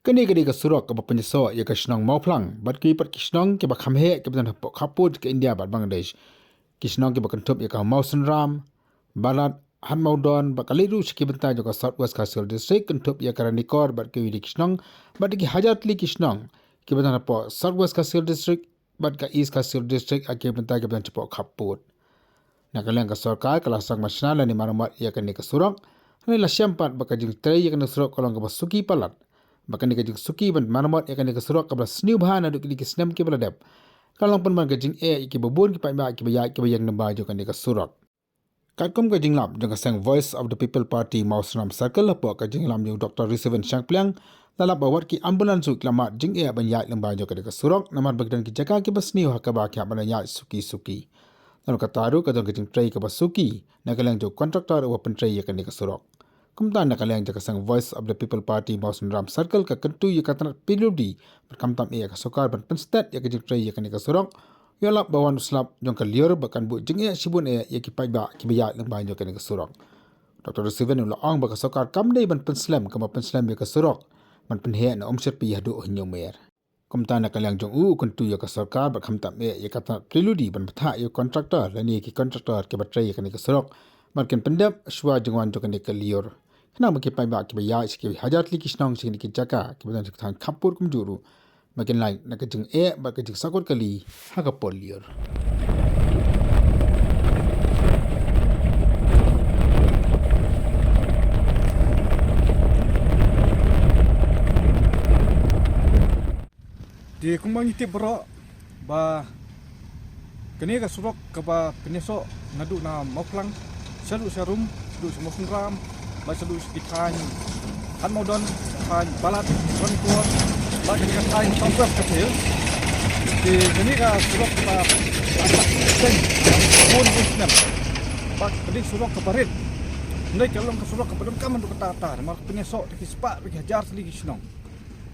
Kini ke surok ke penyeso ya ke senang mau plang. Bat ki pat kisnong ke bakam he ke betan kaput ke India bat Bangladesh. Kisnong ke bakantup ya ke mau senram balat han mau don bakaliru siki bentai jo ke Southwest Kasil District kentup ya ke Ranikor bat ke widi kisnong bat ki hajatli kisnong ke betan Southwest Kasil District bat ke East Kasil District ke bentai ke betan cepo kaput. Nakaleng ke sarkar kelas sang nasional ni maramat ya ke ni ke surok. Ni la syampat bakajing tray ya ke surok kolong ke basuki palat. Bahkan dikajing suki ban maramat akan dikesurok kabla sniu bahan aduk dikisnam ke beladap. Kalau pun man kajing iki babun ki pa ki bayang namba jo kan dikesurok. Katkom kajing lap jang kasang Voice of the People Party Mausram Circle lapo kajing lam jo Dr. Riseven Shangplang lalap bawat ki ambulan su klamat jing ban yak namba jo kan dikesurok namar bagdan ki jaka ki basniu hakaba ki ban yak suki. Lalu kataru kadang kajing tray ke basuki nakalang jo kontraktor wa pentray akan dikesurok. Kumtan nakaleng jaka sang Voice of the People Party Mausram Circle ka kentu ya katanat piludi berkamtam ia kasokar ban penstat ya kajing tray ya kanika surok yalap bawan uslap jong ka liur bakan bu jeng ya sibun ya ki paiba ki biya leng banjo kanika surok. Dr. Siven ula ong ba kasokar kamdai ban penslam kama penslam ya kasurok ban penhe na omset pi yadu nyomer. Kumtan nakaleng jong kentu ya kasokar berkamtam ya katanat piludi ban betha ya kontraktor lani ki kontraktor ke batray ya kanika surok marken pendap shwa jengwan jo kanika liur. Kenapa kita payah kita bayar sikit hajat lagi senang sikit kita jaga kita betul kita kampur kumjuru makin lain nak kejeng bak kejeng sakut kali haga polier. Di kumbang itu berok ba kini surok kaba penyesok ngadu na moklang selu serum selu semua ram Basalu ikan han modon han balat konkuat bagi ikan sampai kecil di sini ka surok kita sen pun busnem bak tadi surok ke barit ndai kalau ke surok ke padam kaman duk tata mak penyesok di sepak bagi hajar seligi senong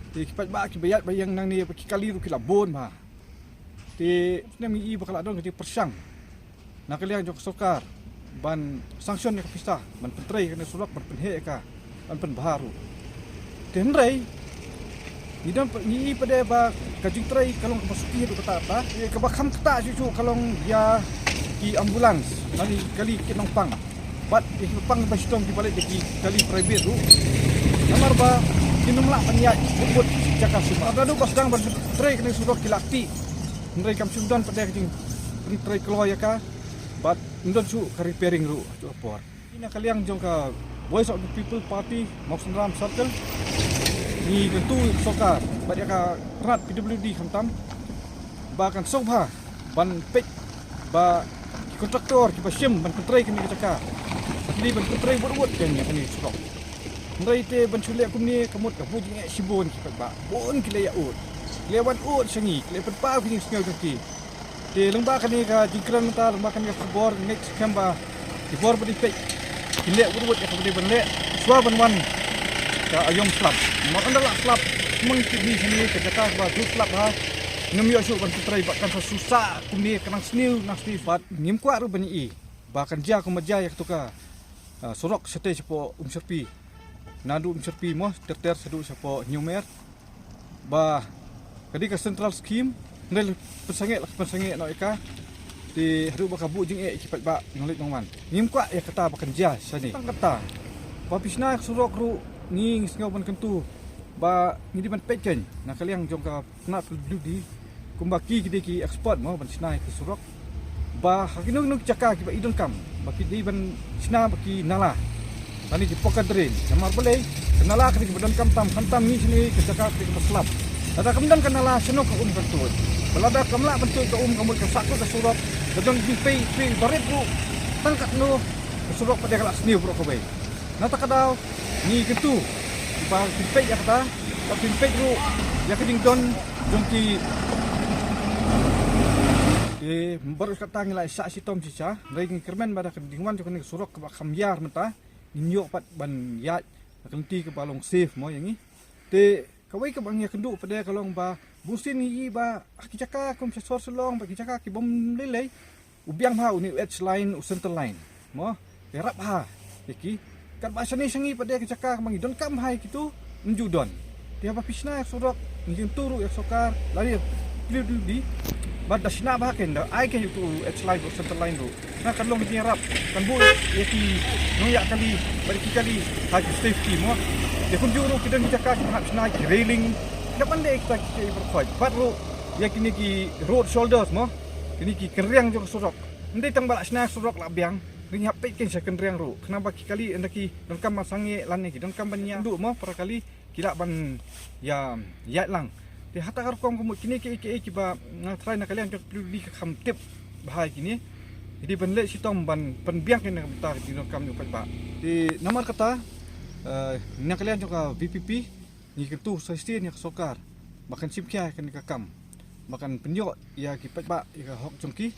di kipat ba ki bayat bayang nang ni bagi kali ru kilabon ba di nem i bakal adon di persang nak liang jok sokar ban sanction ka pista ban pentrai kana sulak ban penhe ka ban pen baharu tenrai idam ni pada ba kajing trai kalong ka masuki du kata ta ka bakam kata cucu kalong ya ki ambulans nani kali ki nongpang bat di pang ba stong di balik di kali private du namar ba kinumla panyat bubut jaka suma ada du basdang ban trai kana sulak kilakti ndrai kam sundan pada kajing trai keluar ya ka bat ndon su ka repairing ru tu apor ina kaliang jong ka Voice of the People Party Mausram Circle ni kentu sokar bat ya ka rat PWD khamtam ba kan sobha ban pek ba kontraktor ki pasim ban kontrai kini ka ni ban kontrai buat kan ya kini sokok ndai te ban chule kum ni kamut ka bujing sibon ki ba bon ki le ya ut lewat ut sangi le pa ki singau ki di lembah kini ka jikran ta lembah kini ka kubor next kamba di bor bodi pe ilek urut ya bodi benle swa banwan ka ayom slap mak andala slap mung kini sini ka jaka ba du slap ha ngem yo su ban trai ba kan susah kuni kanang sniu nasti bat ngim kwa ru bani i ba kan ja ko maja ya tuka sorok sete sepo serpi nadu serpi mo terter sedu sepo nyumer ba kadi ka central scheme nel persangit nak ika di haru bakabu jing kipat ba ngolit nongman ngim kwa ya kata bakan ja sani kata ba pisna surok ru ni ngau ban kentu ba ngidi ban peken nak kaliang jong ka nak di kumbaki ki export mo ban sna ki surok ba hakinung nuk caka ki ba idon kam ba ki di ban sna ba ki nala tani ki pokat drain namar boleh kenala ki badan kam tam ni sini ke caka ki maslap ada kemudian kenala senok ka bentu balada kamla bentu ka kamul ka sakut ka surok dadong pay barit ru tangkat no surok pada kelas ni bro ko bay nata kadaw ni gitu ba pay ya kata pay ru ya keding don jongki baru kata ngila sa si tom si sa ring kermen bada kedingwan jok ni surok ka kamyar menta ninyo pat ban ya kenti ke balong safe mo yang ni te kawai ka bang ya kendu pada kalong ba busin ni ba akicaka kom sa sor selong ba kicaka ki bom lelei ubiang ha uni edge line u center line mo terap ha iki kan ba sani sangi pada kicaka mangi don kam hai kitu njudon dia apa pisna surok ngin turu ya sokar lari pilih di bad dasna ba ken da ai ken itu line do center line do na kan long ni rap kan bu ya ki no ya kali bari kali hak safety mo dia pun juru kita ni cakap hak pisna railing dapat dek kita berkhoj bad ro ya kini ki road shoulders mo kini ki keriang jo surok ndai tang balak sna surok la biang ni hap ken second riang ro kenapa kali endaki don kam masange lan ni don kam banya ndu mo para kali kila ban ya lang di hata kar kom kini ki ba try na kalian perlu di kam tip bahai kini jadi ban le sitom ban biang ken bentar di don kam ni pa di nomor kata na kalian juga VPP ni ketu sesti ni sokar bahkan simkia kan kam bahkan penyo ya ki pa ya hok jongki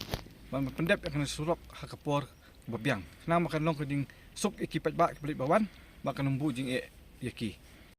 ban pendep akan surok hakapor babiang na makan long keding sok ekipat ba balik bawan makan numbu jing yaki